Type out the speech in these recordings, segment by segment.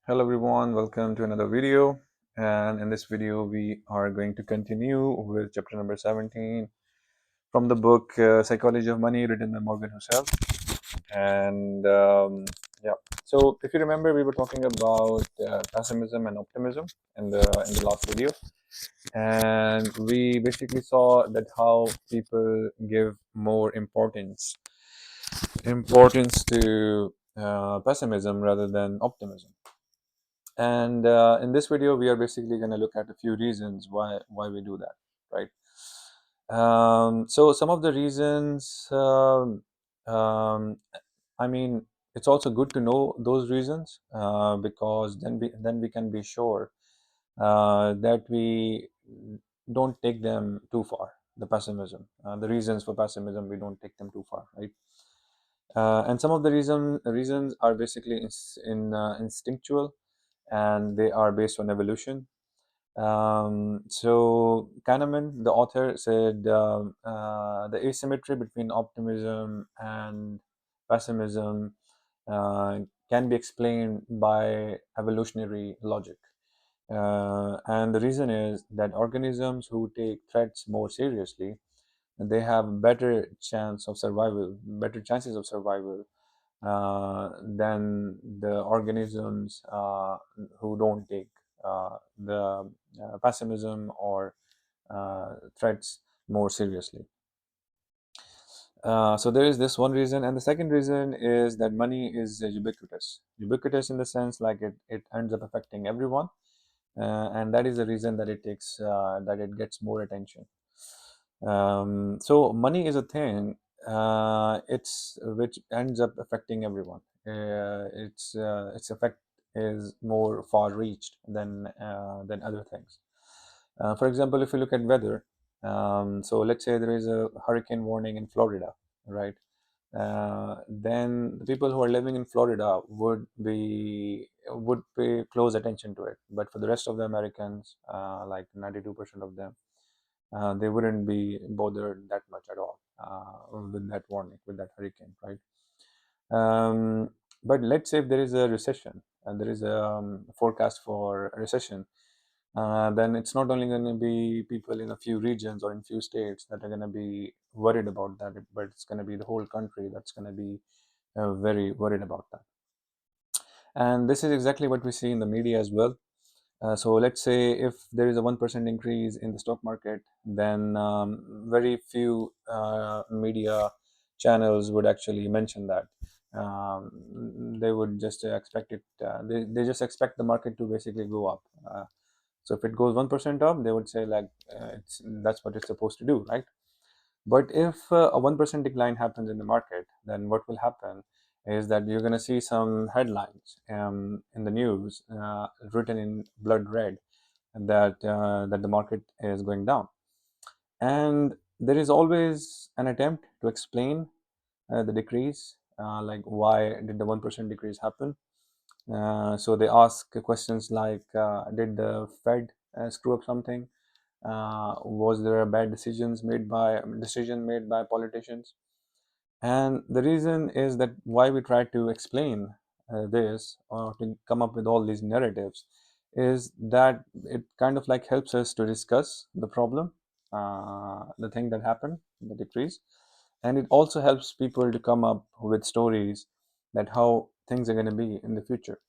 Hello everyone, welcome to another video. And in this video, we are going to continue with chapter number 17 from the book Psychology of Money, written by Morgan himself. And yeah, so if you remember, we were talking about pessimism and optimism in the last video, and we basically saw that how people give more importance to pessimism rather than optimism. And in this video, we are basically going to look at a few reasons why we do that, right? So some of the reasons, I mean, it's also good to know those reasons because then we can be sure that we don't take them too far. The pessimism, the reasons for pessimism, we don't take them too far, right? And some of the reasons are basically instinctual, and they are based on evolution. So Kahneman, the author, said the asymmetry between optimism and pessimism uh, can be explained by evolutionary logic. And the reason is that organisms who take threats more seriously, they have better chances of survival than the organisms who don't take the pessimism or threats more seriously. So there is this one reason, and the second reason is that money is ubiquitous. Ubiquitous in the sense like it ends up affecting everyone, and that is the reason that it gets more attention. So money is a thing. It's which ends up affecting everyone. Its effect is more far-reached than other things. For example, if you look at weather, so let's say there is a hurricane warning in Florida, right? Then the people who are living in Florida would pay close attention to it. But for the rest of the Americans, like 92% of them, they wouldn't be bothered that much at all with that warning, with that hurricane, right? Um, but let's say if there is a recession and there is a forecast for a recession, then it's not only going to be people in a few regions or in few states that are going to be worried about that, but it's going to be the whole country that's going to be very worried about that. And this is exactly what we see in the media as well. So let's say if there is a 1% increase in the stock market, then very few media channels would actually mention that. They would just expect it, they just expect the market to basically go up. So if it goes 1% up, they would say like that's what it's supposed to do, right? But if a 1% decline happens in the market, then what will happen is that you're going to see some headlines in the news written in blood red that the market is going down. And there is always an attempt to explain the decrease, like why did the 1% decrease happen? So they ask questions like, did the Fed screw up something? Was there a bad decision made by politicians? And the reason is that why we try to explain this or to come up with all these narratives is that it kind of like helps us to discuss the problem, the thing that happened, the decrease, and it also helps people to come up with stories that how things are going to be in the future.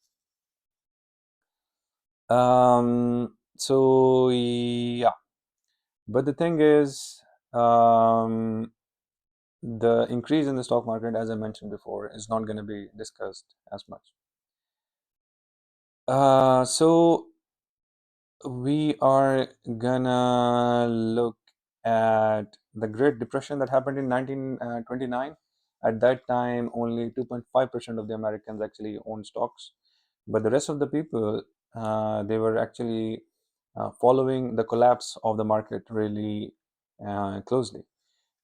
So yeah, but the thing is, the increase in the stock market, as I mentioned before, is not going to be discussed as much. So we are gonna look at the Great Depression that happened in 1929. At that time, only 2.5% of the Americans actually owned stocks, but the rest of the people, they were actually following the collapse of the market really closely,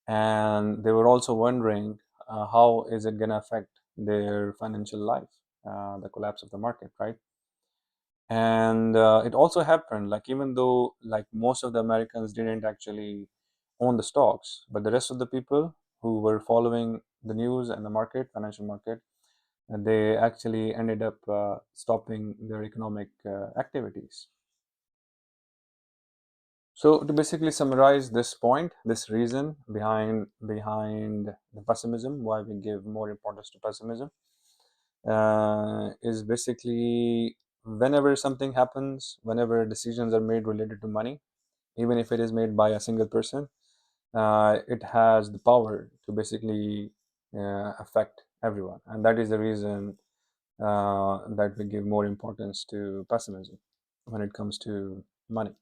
and they were also wondering how is it going to affect their financial life, the collapse of the market, right? And it also happened like even though like most of the Americans didn't actually own the stocks, but the rest of the people who were following the news and the market, financial market, they actually ended up stopping their economic activities. So to basically summarize this point, this reason behind the pessimism, why we give more importance to pessimism, is basically whenever something happens, whenever decisions are made related to money, even if it is made by a single person, it has the power to basically affect everyone, and that is the reason that we give more importance to pessimism when it comes to money.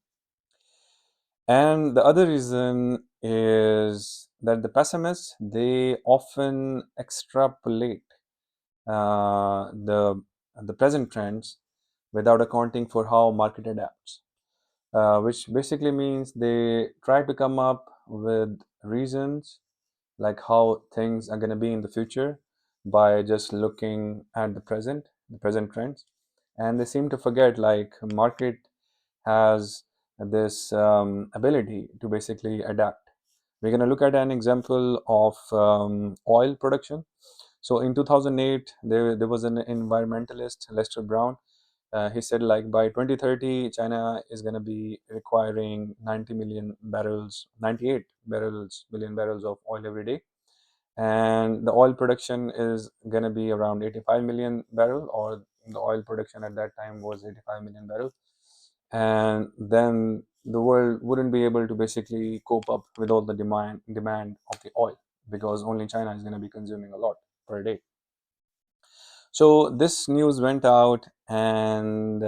And the other reason is that the pessimists, they often extrapolate the present trends without accounting for how market adapts, which basically means they try to come up with reasons like how things are going to be in the future by just looking at the present trends, and they seem to forget like market has this ability to basically adapt. We're going to look at an example of oil production. So in 2008, there was an environmentalist, Lester Brown. He said like by 2030, China is going to be requiring 90 million barrels, 98 barrels, million barrels of oil every day. And the oil production is going to be around 85 million barrel, or the oil production at that time was 85 million barrel. And then the world wouldn't be able to basically cope up with all the demand of the oil, because only China is going to be consuming a lot per day. So this news went out, and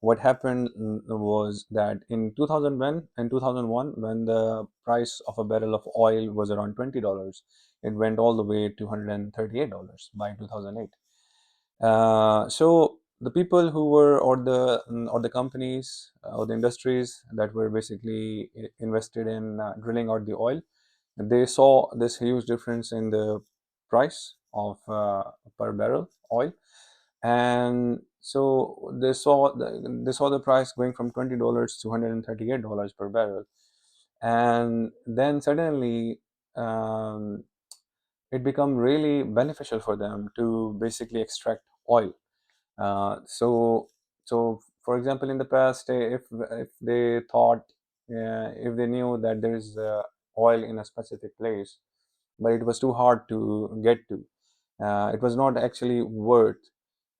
what happened was that in 2001, when the price of a barrel of oil was around $20, it went all the way to $138 by 2008. So the people who were, or the companies or the industries that were basically invested in drilling out the oil, they saw this huge difference in the price of per barrel oil, and so they saw the price going from $20 to $138 per barrel, and then suddenly it become really beneficial for them to basically extract oil. So, for example, in the past, if they thought, if they knew that there is oil in a specific place, but it was too hard to get to, it was not actually worth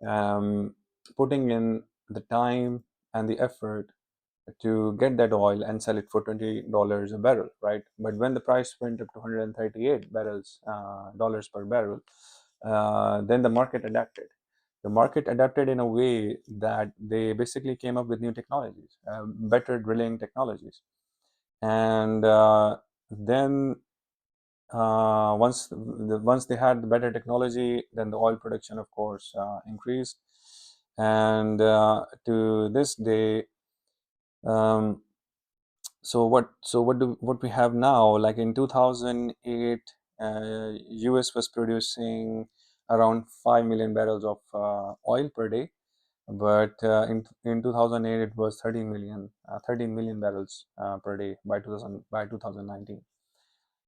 um, putting in the time and the effort to get that oil and sell it for $20 a barrel, right? But when the price went up to 138 barrels dollars per barrel, then the market adapted. The market adapted in a way that they basically came up with new technologies, better drilling technologies, and then once they had the better technology, then the oil production, of course, increased, and to this day. Um, what we have now, like in 2008, US was producing around 5 million barrels of oil per day, but in 2008 it was 13 million barrels per day by 2019,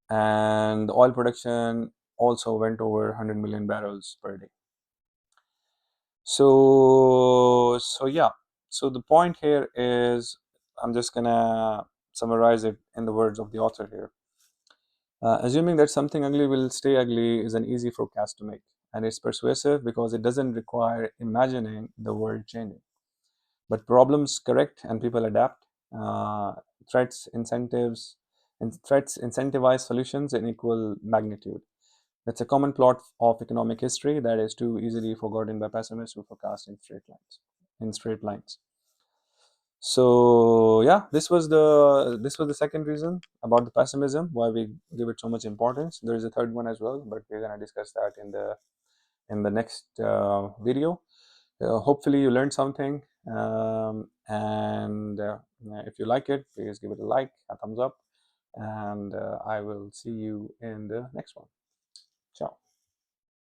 and the oil production also went over 100 million barrels per day. So yeah, so the point here is, I'm just gonna summarize it in the words of the author here. Assuming that something ugly will stay ugly is an easy forecast to make, and it's persuasive because it doesn't require imagining the world changing. But problems correct and people adapt. Uh, threats, incentives, and threats incentivize solutions in equal magnitude. That's a common plot of economic history that is too easily forgotten by pessimists who forecast in straight lines. In straight lines. So yeah, this was the second reason about the pessimism, why we give it so much importance. There is a third one as well, but we're gonna discuss that in the next video. Hopefully you learned something, and if you like it, please give it a like, a thumbs up, and I will see you in the next one.